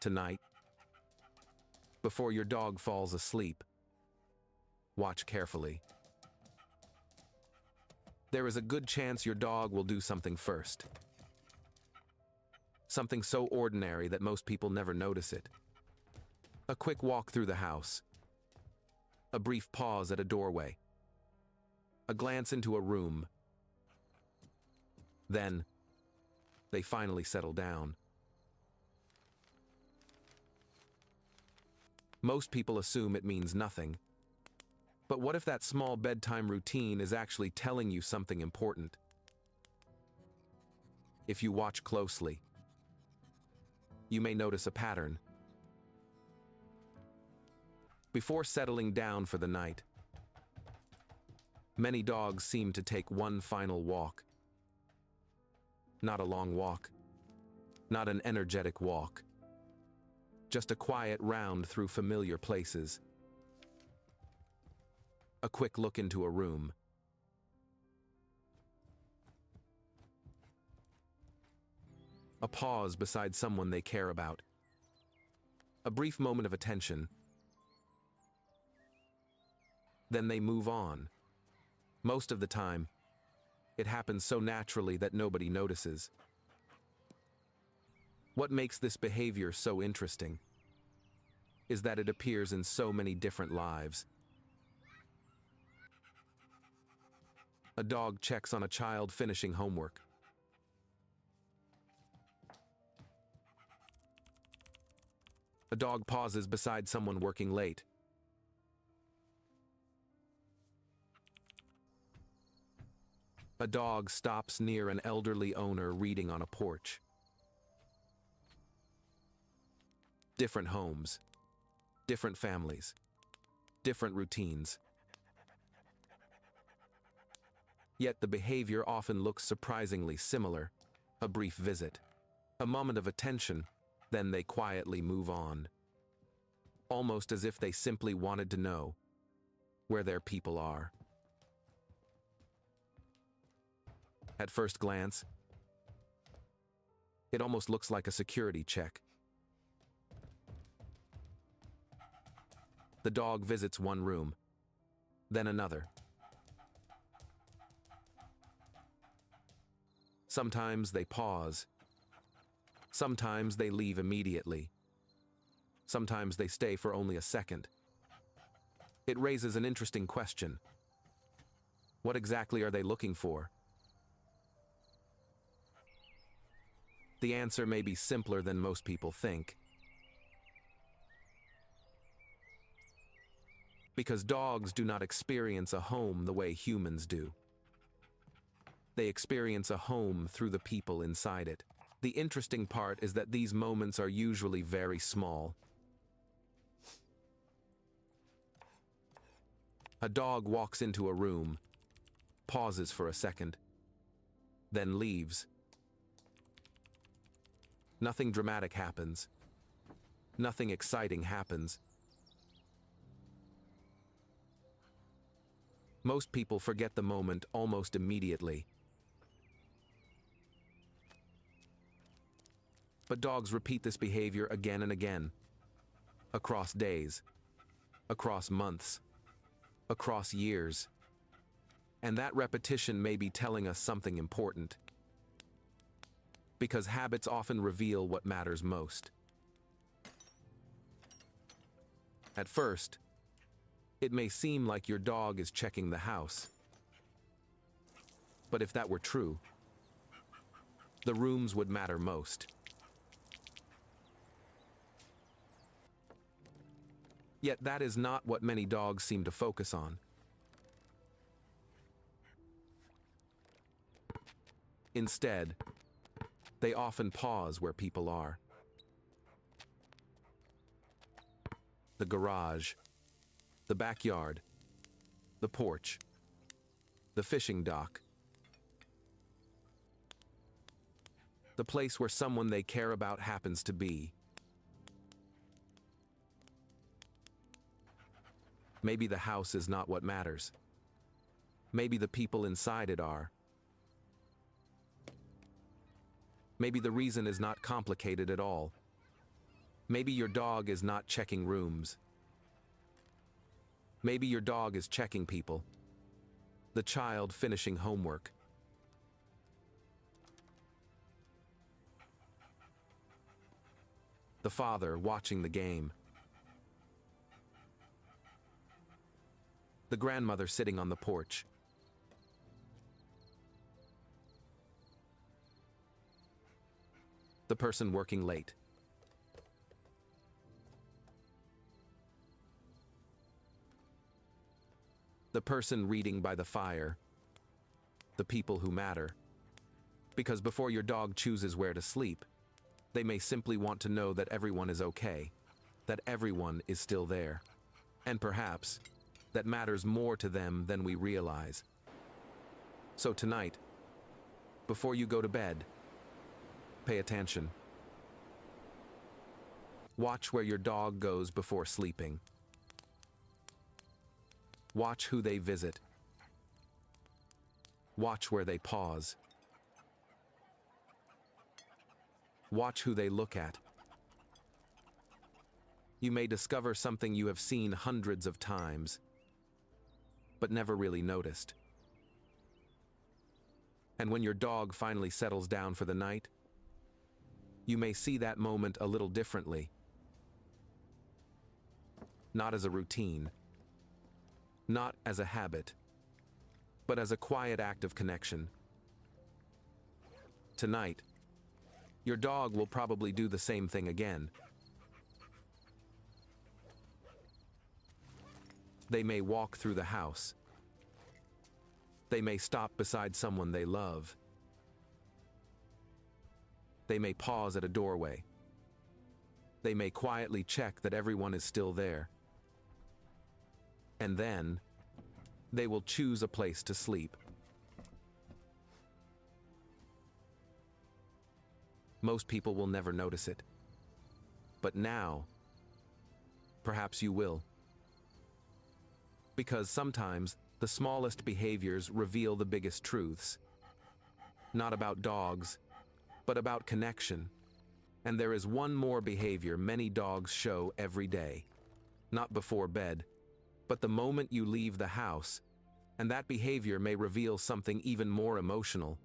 Tonight, before your dog falls asleep, watch carefully. There is a good chance your dog will do something first. Something so ordinary that most people never notice it. A quick walk through the house. A brief pause at a doorway. A glance into a room. Then, they finally settle down. Most people assume it means nothing. But what if that small bedtime routine is actually telling you something important? If you watch closely, you may notice a pattern. Before settling down for the night, many dogs seem to take one final walk. Not a long walk, not an energetic walk, just a quiet round through familiar places. A quick look into a room. A pause beside someone they care about. A brief moment of attention. Then they move on. Most of the time, it happens so naturally that nobody notices. What makes this behavior so interesting is that it appears in so many different lives. A dog checks on a child finishing homework. A dog pauses beside someone working late. A dog stops near an elderly owner reading on a porch. Different homes, different families, different routines. Yet the behavior often looks surprisingly similar. A brief visit, a moment of attention, then they quietly move on. Almost as if they simply wanted to know where their people are. At first glance, it almost looks like a security check. The dog visits one room, then another. Sometimes they pause. Sometimes they leave immediately. Sometimes they stay for only a second. It raises an interesting question. What exactly are they looking for? The answer may be simpler than most people think. Because dogs do not experience a home the way humans do. They experience a home through the people inside it. The interesting part is that these moments are usually very small. A dog walks into a room, pauses for a second, then leaves. Nothing dramatic happens. Nothing exciting happens. Most people forget the moment almost immediately. But dogs repeat this behavior again and again, across days, across months, across years. And that repetition may be telling us something important. Because habits often reveal what matters most. At first, it may seem like your dog is checking the house. But if that were true, the rooms would matter most. Yet that is not what many dogs seem to focus on. Instead, they often pause where people are. The garage, the backyard, the porch, the fishing dock. The place where someone they care about happens to be. Maybe the house is not what matters. Maybe the people inside it are. Maybe the reason is not complicated at all. Maybe your dog is not checking rooms. Maybe your dog is checking people. The child finishing homework. The father watching the game. The grandmother sitting on the porch. The person working late. The person reading by the fire. The people who matter. Because before your dog chooses where to sleep, they may simply want to know that everyone is okay, that everyone is still there, and perhaps that matters more to them than we realize. So tonight, before you go to bed, pay attention. Watch where your dog goes before sleeping. Watch who they visit. Watch where they pause. Watch who they look at. You may discover something you have seen hundreds of times, but never really noticed. And when your dog finally settles down for the night, you may see that moment a little differently. Not as a routine, not as a habit, but as a quiet act of connection. Tonight, your dog will probably do the same thing again. They may walk through the house. They may stop beside someone they love. They may pause at a doorway. They may quietly check that everyone is still there. And then, they will choose a place to sleep. Most people will never notice it. But now, perhaps you will. Because sometimes, the smallest behaviors reveal the biggest truths. Not about dogs, but about connection. And there is one more behavior many dogs show every day. Not before bed, but the moment you leave the house, and that behavior may reveal something even more emotional.